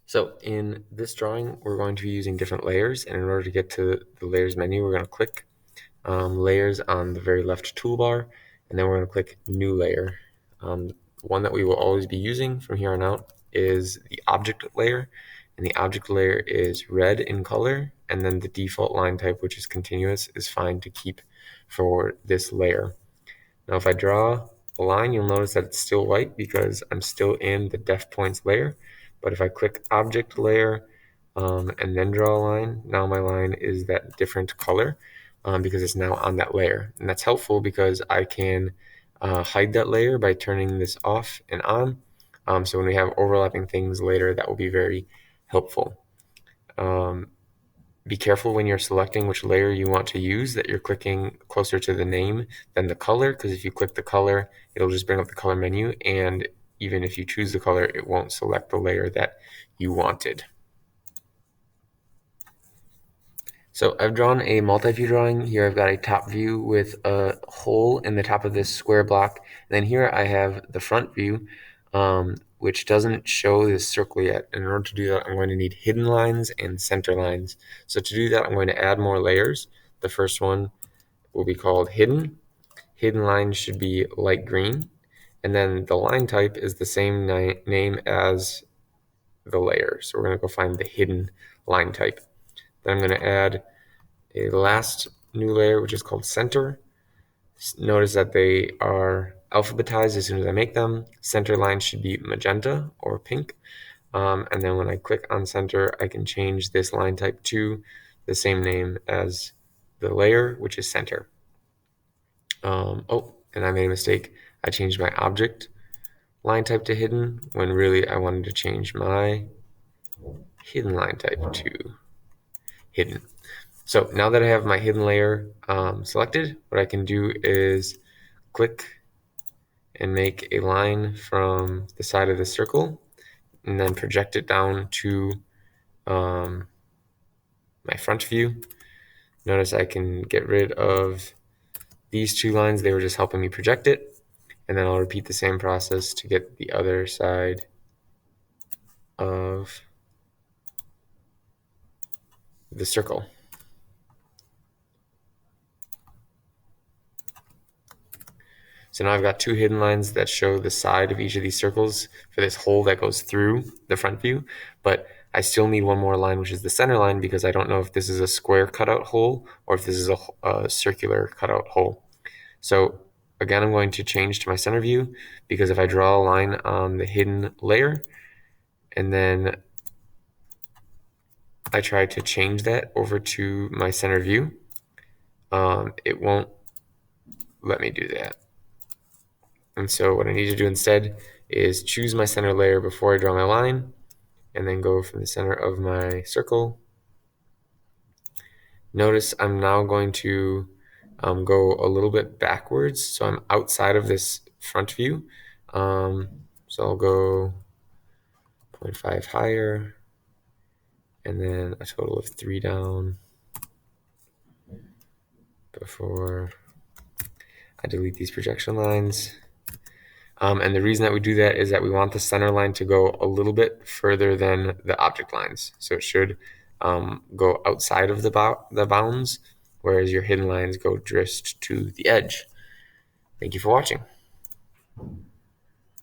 So in this drawing, we're going to be using different layers, and in order to get to the layers menu, we're going to click layers on the very left toolbar, and then we're going to click new layer. One that we will always be using from here on out is the object layer, and the object layer is red in color, and then the default line type, which is continuous, is fine to keep for this layer. Now if I draw a line, you'll notice that it's still white because I'm still in the def points layer. But if I click object layer and then draw a line, now my line is that different color because it's now on that layer. And that's helpful because I can hide that layer by turning this off and on. So when we have overlapping things later, that will be very helpful. Be careful when you're selecting which layer you want to use that you're clicking closer to the name than the color, because if you click the color, it'll just bring up the color menu, and even if you choose the color, it won't select the layer that you wanted. So I've drawn a multi-view drawing. Here I've got a top view with a hole in the top of this square block. And then here I have the front view, which doesn't show this circle yet. And in order to do that, I'm going to need hidden lines and center lines. So to do that, I'm going to add more layers. The first one will be called hidden. Hidden lines should be light green. And then the line type is the same name as the layer. So we're going to go find the hidden line type. Then I'm going to add a last new layer, which is called center. Notice that they are alphabetized as soon as I make them. Center line should be magenta or pink. And then when I click on center, I can change this line type to the same name as the layer, which is center. Oh, and I made a mistake. I changed my object line type to hidden when really I wanted to change my hidden line type to hidden. So now that I have my hidden layer selected, what I can do is click and make a line from the side of the circle and then project it down to my front view. Notice I can get rid of these two lines. They were just helping me project it. And then I'll repeat the same process to get the other side of the circle. So now I've got two hidden lines that show the side of each of these circles for this hole that goes through the front view, but I still need one more line, which is the center line, because I don't know if this is a square cutout hole or if this is a circular cutout hole. So again, I'm going to change to my center view, because if I draw a line on the hidden layer and then I try to change that over to my center view, it won't let me do that. And so what I need to do instead is choose my center layer before I draw my line, and then go from the center of my circle. Notice I'm now going to go a little bit backwards, so I'm outside of this front view. So I'll go 0.5 higher, and then a total of 3 down before I delete these projection lines. And the reason that we do that is that we want the center line to go a little bit further than the object lines. So it should go outside of the bounds, whereas your hidden lines go just to the edge. Thank you for watching.